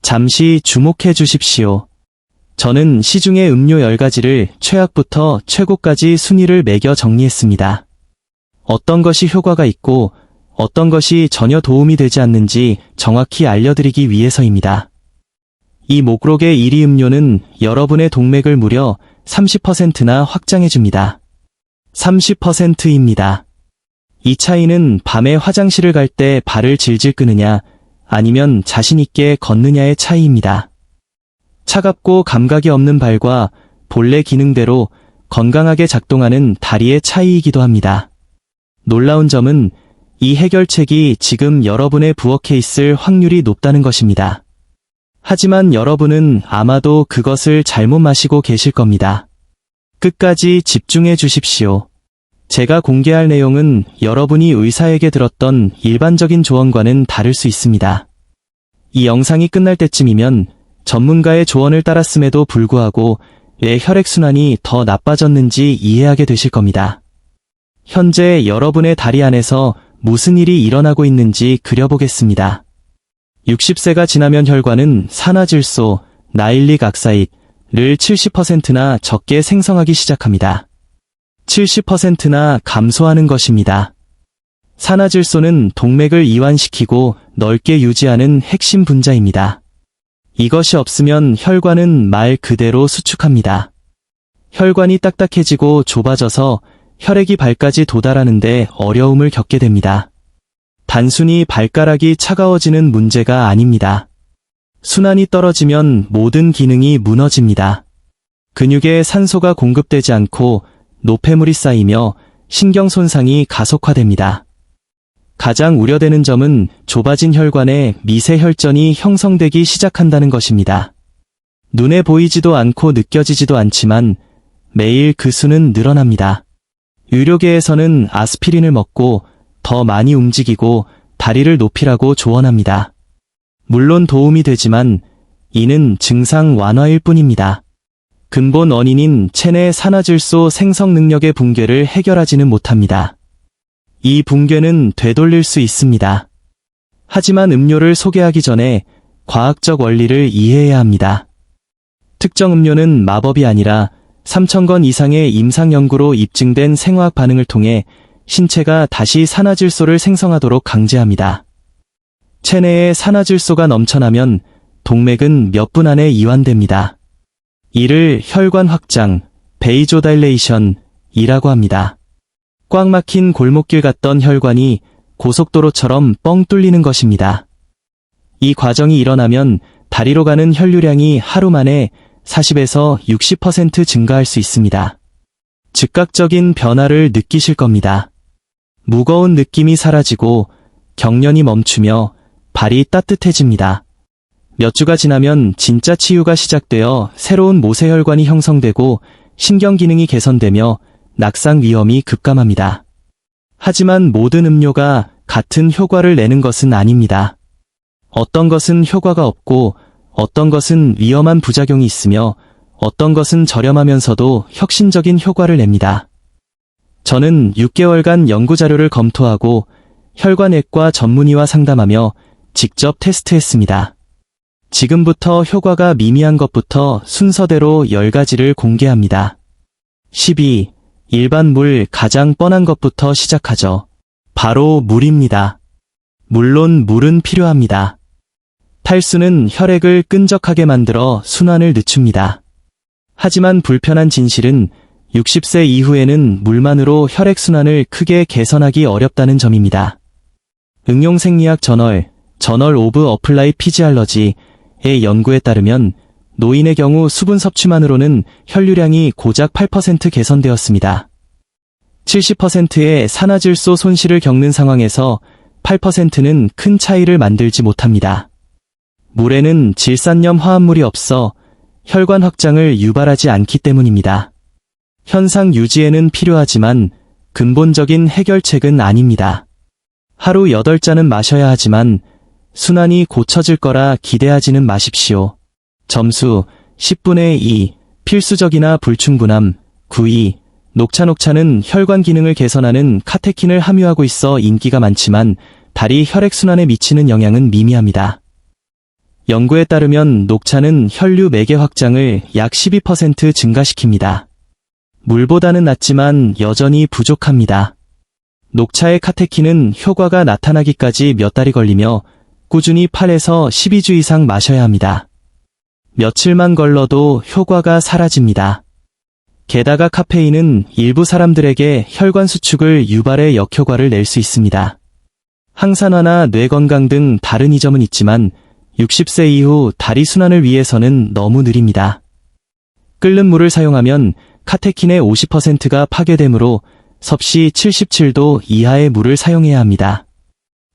잠시 주목해 주십시오. 저는 시중의 음료 10가지를 최악부터 최고까지 순위를 매겨 정리했습니다. 어떤 것이 효과가 있고 어떤 것이 전혀 도움이 되지 않는지 정확히 알려드리기 위해서입니다. 이 목록의 1위 음료는 여러분의 동맥을 무려 30%나 확장해줍니다. 30%입니다. 이 차이는 밤에 화장실을 갈 때 발을 질질 끄느냐 아니면 자신있게 걷느냐의 차이입니다. 차갑고 감각이 없는 발과 본래 기능대로 건강하게 작동하는 다리의 차이이기도 합니다. 놀라운 점은 이 해결책이 지금 여러분의 부엌에 있을 확률이 높다는 것입니다. 하지만 여러분은 아마도 그것을 잘못 마시고 계실 겁니다. 끝까지 집중해 주십시오. 제가 공개할 내용은 여러분이 의사에게 들었던 일반적인 조언과는 다를 수 있습니다. 이 영상이 끝날 때쯤이면 전문가의 조언을 따랐음에도 불구하고 왜 혈액순환이 더 나빠졌는지 이해하게 되실 겁니다. 현재 여러분의 다리 안에서 무슨 일이 일어나고 있는지 그려보겠습니다. 60세가 지나면 혈관은 산화질소, 나일릭 악사이드를 70%나 적게 생성하기 시작합니다. 70%나 감소하는 것입니다. 산화질소는 동맥을 이완시키고 넓게 유지하는 핵심 분자입니다. 이것이 없으면 혈관은 말 그대로 수축합니다. 혈관이 딱딱해지고 좁아져서 혈액이 발까지 도달하는데 어려움을 겪게 됩니다. 단순히 발가락이 차가워지는 문제가 아닙니다. 순환이 떨어지면 모든 기능이 무너집니다. 근육에 산소가 공급되지 않고 노폐물이 쌓이며 신경 손상이 가속화됩니다. 가장 우려되는 점은 좁아진 혈관에 미세 혈전이 형성되기 시작한다는 것입니다. 눈에 보이지도 않고 느껴지지도 않지만 매일 그 수는 늘어납니다. 의료계에서는 아스피린을 먹고 더 많이 움직이고 다리를 높이라고 조언합니다. 물론 도움이 되지만 이는 증상 완화일 뿐입니다. 근본 원인인 체내 산화질소 생성 능력의 붕괴를 해결하지는 못합니다. 이 붕괴는 되돌릴 수 있습니다. 하지만 음료를 소개하기 전에 과학적 원리를 이해해야 합니다. 특정 음료는 마법이 아니라 3,000건 이상의 임상 연구로 입증된 생화학 반응을 통해 신체가 다시 산화질소를 생성하도록 강제합니다. 체내에 산화질소가 넘쳐나면 동맥은 몇 분 안에 이완됩니다. 이를 혈관 확장, 베이조다일레이션이라고 합니다. 꽉 막힌 골목길 같던 혈관이 고속도로처럼 뻥 뚫리는 것입니다. 이 과정이 일어나면 다리로 가는 혈류량이 하루 만에 40에서 60% 증가할 수 있습니다. 즉각적인 변화를 느끼실 겁니다. 무거운 느낌이 사라지고 경련이 멈추며 발이 따뜻해집니다. 몇 주가 지나면 진짜 치유가 시작되어 새로운 모세혈관이 형성되고 신경 기능이 개선되며 낙상 위험이 급감합니다. 하지만 모든 음료가 같은 효과를 내는 것은 아닙니다. 어떤 것은 효과가 없고 어떤 것은 위험한 부작용이 있으며 어떤 것은 저렴하면서도 혁신적인 효과를 냅니다. 저는 6개월간 연구자료를 검토하고 혈관외과 전문의와 상담하며 직접 테스트했습니다. 지금부터 효과가 미미한 것부터 순서대로 10가지를 공개합니다. 12. 일반 물 가장 뻔한 것부터 시작하죠. 바로 물입니다. 물론 물은 필요합니다. 탈수는 혈액을 끈적하게 만들어 순환을 늦춥니다. 하지만 불편한 진실은 60세 이후에는 물만으로 혈액순환을 크게 개선하기 어렵다는 점입니다. 응용생리학 저널 오브 어플라이 피지알러지의 연구에 따르면 노인의 경우 수분 섭취만으로는 혈류량이 고작 8% 개선되었습니다. 70%의 산화질소 손실을 겪는 상황에서 8%는 큰 차이를 만들지 못합니다. 물에는 질산염 화합물이 없어 혈관 확장을 유발하지 않기 때문입니다. 현상 유지에는 필요하지만 근본적인 해결책은 아닙니다. 하루 8잔은 마셔야 하지만 순환이 고쳐질 거라 기대하지는 마십시오. 점수 10분의 2, 필수적이나 불충분함 9위. 녹차는 혈관 기능을 개선하는 카테킨을 함유하고 있어 인기가 많지만 다리 혈액순환에 미치는 영향은 미미합니다. 연구에 따르면 녹차는 혈류 매개 확장을 약 12% 증가시킵니다. 물보다는 낫지만 여전히 부족합니다. 녹차의 카테킨은 효과가 나타나기까지 몇 달이 걸리며 꾸준히 8에서 12주 이상 마셔야 합니다. 며칠만 걸러도 효과가 사라집니다. 게다가 카페인은 일부 사람들에게 혈관 수축을 유발해 역효과를 낼 수 있습니다. 항산화나 뇌 건강 등 다른 이점은 있지만 60세 이후 다리 순환을 위해서는 너무 느립니다. 끓는 물을 사용하면 카테킨의 50%가 파괴되므로 섭씨 77도 이하의 물을 사용해야 합니다.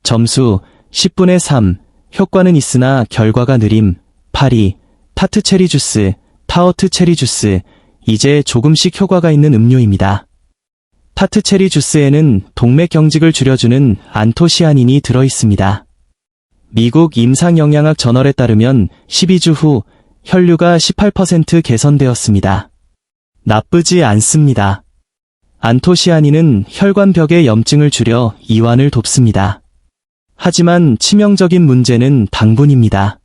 점수 10분의 3, 효과는 있으나 결과가 느림. 8위, 타트 체리 주스, 타어트 체리 주스, 이제 조금씩 효과가 있는 음료입니다. 타트 체리 주스에는 동맥 경직을 줄여주는 안토시아닌이 들어있습니다. 미국 임상영양학 저널에 따르면 12주 후 혈류가 18% 개선되었습니다. 나쁘지 않습니다. 안토시아닌은 혈관벽의 염증을 줄여 이완을 돕습니다. 하지만 치명적인 문제는 당분입니다.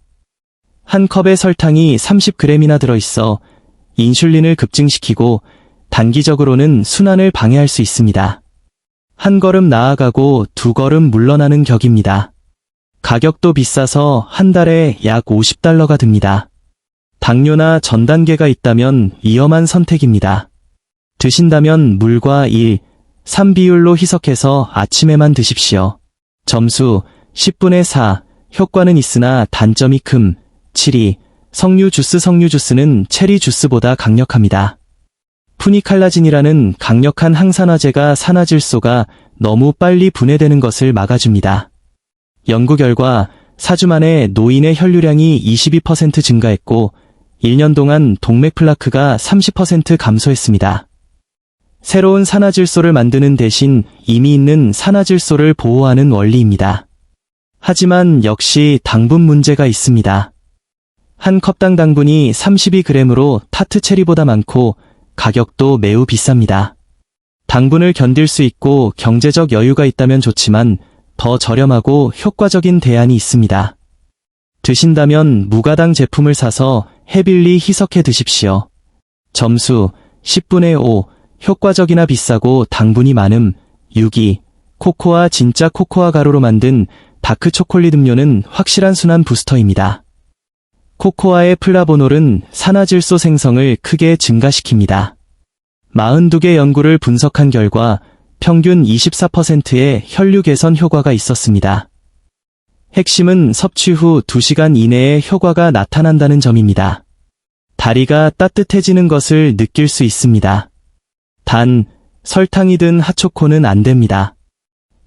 한 컵에 설탕이 30g이나 들어있어 인슐린을 급증시키고 단기적으로는 순환을 방해할 수 있습니다. 한 걸음 나아가고 두 걸음 물러나는 격입니다. 가격도 비싸서 한 달에 약 $50가 듭니다. 당뇨나 전 단계가 있다면 위험한 선택입니다. 드신다면 물과 1, 3 비율로 희석해서 아침에만 드십시오. 점수 10분의 4, 효과는 있으나 단점이 큼. 7위, 석류 주스는 체리 주스보다 강력합니다. 푸니칼라진이라는 강력한 항산화제가 산화질소가 너무 빨리 분해되는 것을 막아줍니다. 연구 결과 4주 만에 노인의 혈류량이 22% 증가했고 1년 동안 동맥 플라크가 30% 감소했습니다. 새로운 산화질소를 만드는 대신 이미 있는 산화질소를 보호하는 원리입니다. 하지만 역시 당분 문제가 있습니다. 한 컵당 당분이 32g으로 타트 체리보다 많고 가격도 매우 비쌉니다. 당분을 견딜 수 있고 경제적 여유가 있다면 좋지만 더 저렴하고 효과적인 대안이 있습니다. 드신다면 무가당 제품을 사서 헤빌리 희석해 드십시오. 점수 10분의 5, 효과적이나 비싸고 당분이 많음. 6위, 코코아 진짜 코코아 가루로 만든 다크 초콜릿 음료는 확실한 순환 부스터입니다. 코코아의 플라보놀은 산화질소 생성을 크게 증가시킵니다. 42개 연구를 분석한 결과 평균 24%의 혈류 개선 효과가 있었습니다. 핵심은 섭취 후 2시간 이내에 효과가 나타난다는 점입니다. 다리가 따뜻해지는 것을 느낄 수 있습니다. 단, 설탕이 든 핫초코는 안 됩니다.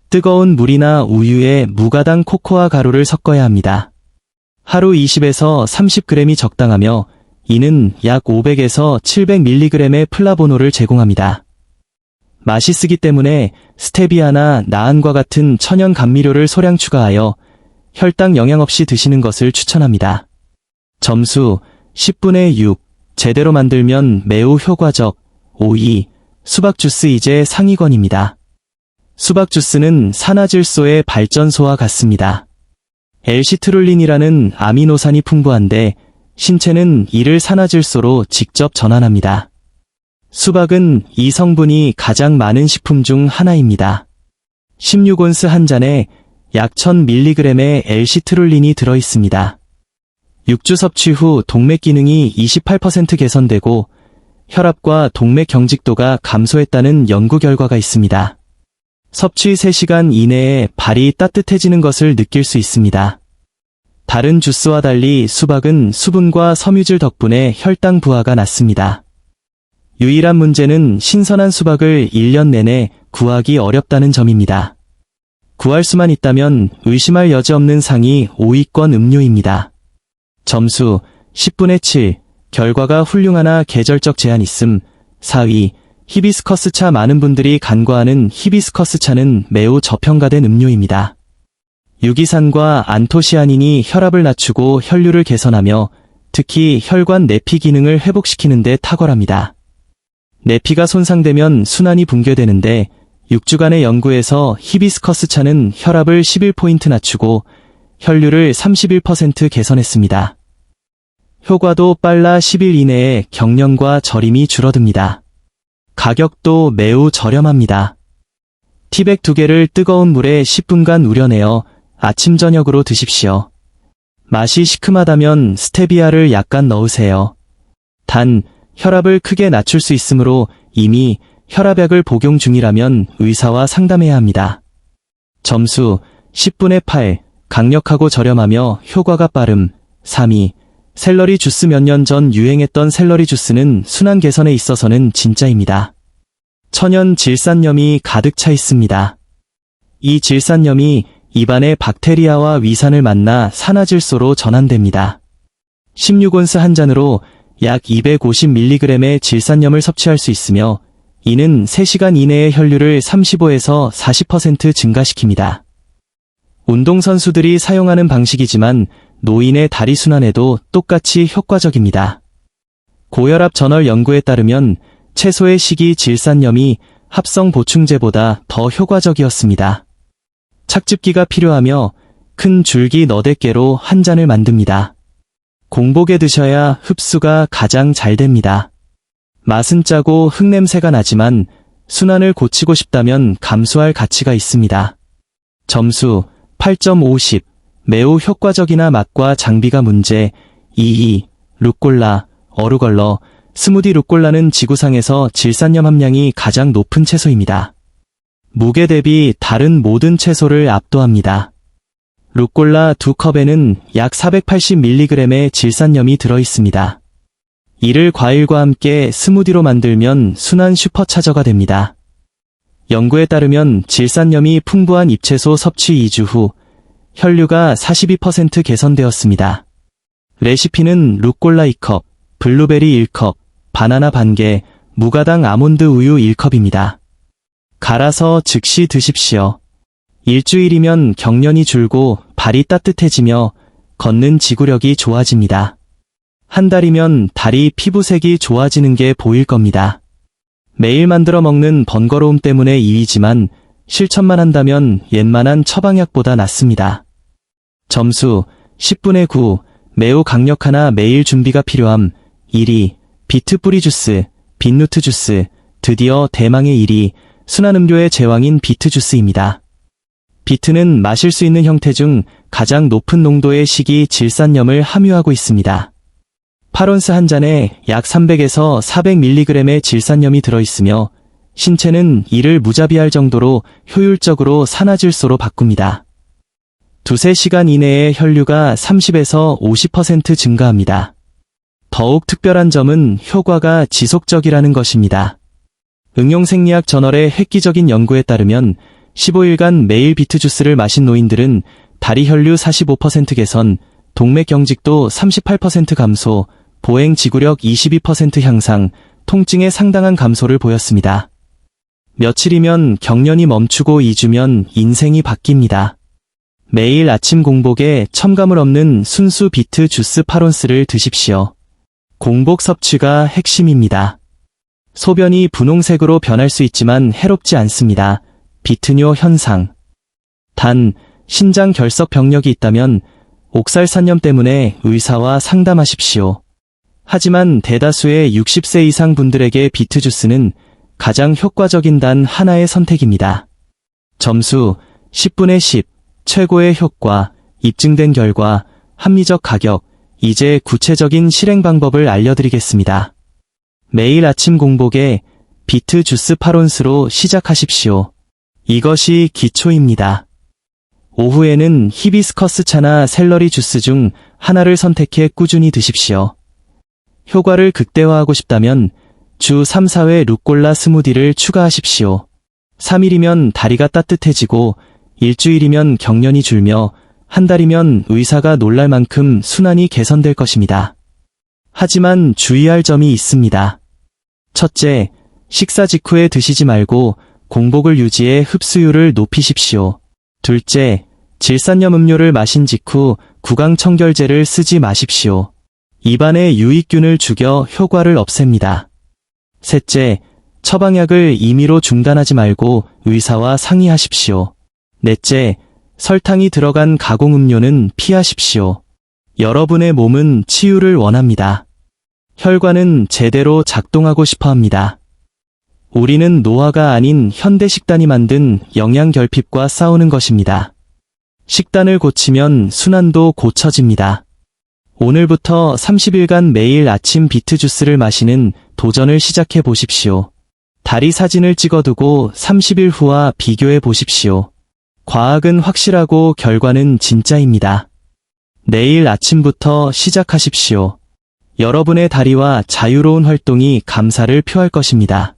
뜨거운 물이나 우유에 무가당 코코아 가루를 섞어야 합니다. 하루 20에서 30g이 적당하며 이는 약 500에서 700mg의 플라보놀을 제공합니다. 맛이 쓰기 때문에 스테비아나 나안과 같은 천연 감미료를 소량 추가하여 혈당 영향 없이 드시는 것을 추천합니다. 점수 10분의 6, 제대로 만들면 매우 효과적. 5위, 수박 주스 이제 상위권입니다. 수박 주스는 산화질소의 발전소와 같습니다. L-시트룰린이라는 아미노산이 풍부한데 신체는 이를 산화질소로 직접 전환합니다. 수박은 이 성분이 가장 많은 식품 중 하나입니다. 16온스 한 잔에 약 1000mg의 L-시트룰린이 들어있습니다. 6주 섭취 후 동맥 기능이 28% 개선되고 혈압과 동맥 경직도가 감소했다는 연구 결과가 있습니다. 섭취 3시간 이내에 발이 따뜻해지는 것을 느낄 수 있습니다. 다른 주스와 달리 수박은 수분과 섬유질 덕분에 혈당 부하가 낮습니다. 유일한 문제는 신선한 수박을 1년 내내 구하기 어렵다는 점입니다. 구할 수만 있다면 의심할 여지 없는 상위 5위권 음료입니다. 점수 10분의 7, 결과가 훌륭하나 계절적 제한 있음. 4위, 히비스커스 차. 많은 분들이 간과하는 히비스커스 차는 매우 저평가된 음료입니다. 유기산과 안토시아닌이 혈압을 낮추고 혈류를 개선하며 특히 혈관 내피 기능을 회복시키는 데 탁월합니다. 내피가 손상되면 순환이 붕괴되는데 6주간의 연구에서 히비스커스 차는 혈압을 11포인트 낮추고 혈류를 31% 개선했습니다. 효과도 빨라 10일 이내에 경련과 저림이 줄어듭니다. 가격도 매우 저렴합니다. 티백 2개를 뜨거운 물에 10분간 우려내어 아침 저녁으로 드십시오. 맛이 시큼하다면 스테비아를 약간 넣으세요. 단, 혈압을 크게 낮출 수 있으므로 이미 혈압약을 복용 중이라면 의사와 상담해야 합니다. 점수 10분의 8, 강력하고 저렴하며 효과가 빠름. 3위, 샐러리 주스. 몇 년 전 유행했던 샐러리 주스는 순환 개선에 있어서는 진짜입니다. 천연 질산염이 가득 차 있습니다. 이 질산염이 입안의 박테리아와 위산을 만나 산화질소로 전환됩니다. 16온스 한 잔으로 약 250mg의 질산염을 섭취할 수 있으며 이는 3시간 이내에 혈류를 35에서 40% 증가시킵니다. 운동선수들이 사용하는 방식이지만 노인의 다리 순환에도 똑같이 효과적입니다. 고혈압 저널 연구에 따르면 채소의 식이 질산염이 합성 보충제보다 더 효과적이었습니다. 착즙기가 필요하며 큰 줄기 너댓개로 한 잔을 만듭니다. 공복에 드셔야 흡수가 가장 잘 됩니다. 맛은 짜고 흙냄새가 나지만 순환을 고치고 싶다면 감수할 가치가 있습니다. 점수 8.50, 매우 효과적이나 맛과 장비가 문제. 2위, 루꼴라, 어루걸러. 스무디. 루꼴라는 지구상에서 질산염 함량이 가장 높은 채소입니다. 무게 대비 다른 모든 채소를 압도합니다. 루꼴라 2컵에는 약 480mg의 질산염이 들어있습니다. 이를 과일과 함께 스무디로 만들면 순한 슈퍼차저가 됩니다. 연구에 따르면 질산염이 풍부한 잎채소 섭취 2주 후 혈류가 42% 개선되었습니다. 레시피는 루꼴라 2컵, 블루베리 1컵, 바나나 반개, 무가당 아몬드 우유 1컵입니다. 갈아서 즉시 드십시오. 일주일이면 경련이 줄고 발이 따뜻해지며 걷는 지구력이 좋아집니다. 한 달이면 다리 피부색이 좋아지는 게 보일 겁니다. 매일 만들어 먹는 번거로움 때문에 2위지만 실천만 한다면 웬만한 처방약보다 낫습니다. 점수 10분의 9, 매우 강력하나 매일 준비가 필요함. 1위, 비트 뿌리 주스, 빈누트 주스. 드디어 대망의 1위, 순환음료의 제왕인 비트 주스입니다. 비트는 마실 수 있는 형태 중 가장 높은 농도의 식이 질산염을 함유하고 있습니다. 8온스 한 잔에 약 300에서 400mg의 질산염이 들어있으며 신체는 이를 무자비할 정도로 효율적으로 산화질소로 바꿉니다. 2-3시간 이내에 혈류가 30에서 50% 증가합니다. 더욱 특별한 점은 효과가 지속적이라는 것입니다. 응용생리학 저널의 획기적인 연구에 따르면 15일간 매일 비트 주스를 마신 노인들은 다리 혈류 45% 개선, 동맥 경직도 38% 감소, 보행 지구력 22% 향상, 통증의 상당한 감소를 보였습니다. 며칠이면 경련이 멈추고 2주면 인생이 바뀝니다. 매일 아침 공복에 첨가물 없는 순수 비트 주스 8온스를 드십시오. 공복 섭취가 핵심입니다. 소변이 분홍색으로 변할 수 있지만 해롭지 않습니다. 비트뇨 현상. 단, 신장 결석 병력이 있다면 옥살산염 때문에 의사와 상담하십시오. 하지만 대다수의 60세 이상 분들에게 비트 주스는 가장 효과적인 단 하나의 선택입니다. 점수 10분의 10, 최고의 효과, 입증된 결과, 합리적 가격. 이제 구체적인 실행 방법을 알려드리겠습니다. 매일 아침 공복에 비트 주스 8온스로 시작하십시오. 이것이 기초입니다. 오후에는 히비스커스 차나 샐러리 주스 중 하나를 선택해 꾸준히 드십시오. 효과를 극대화하고 싶다면 주 3-4회 루꼴라 스무디를 추가하십시오. 3일이면 다리가 따뜻해지고 일주일이면 경련이 줄며 한 달이면 의사가 놀랄 만큼 순환이 개선될 것입니다. 하지만 주의할 점이 있습니다. 첫째, 식사 직후에 드시지 말고 공복을 유지해 흡수율을 높이십시오. 둘째, 질산염 음료를 마신 직후 구강청결제를 쓰지 마십시오. 입안의 유익균을 죽여 효과를 없앱니다. 셋째, 처방약을 임의로 중단하지 말고 의사와 상의하십시오. 넷째, 설탕이 들어간 가공음료는 피하십시오. 여러분의 몸은 치유를 원합니다. 혈관은 제대로 작동하고 싶어 합니다. 우리는 노화가 아닌 현대 식단이 만든 영양 결핍과 싸우는 것입니다. 식단을 고치면 순환도 고쳐집니다. 오늘부터 30일간 매일 아침 비트 주스를 마시는 도전을 시작해 보십시오. 다리 사진을 찍어두고 30일 후와 비교해 보십시오. 과학은 확실하고 결과는 진짜입니다. 내일 아침부터 시작하십시오. 여러분의 다리와 자유로운 활동이 감사를 표할 것입니다.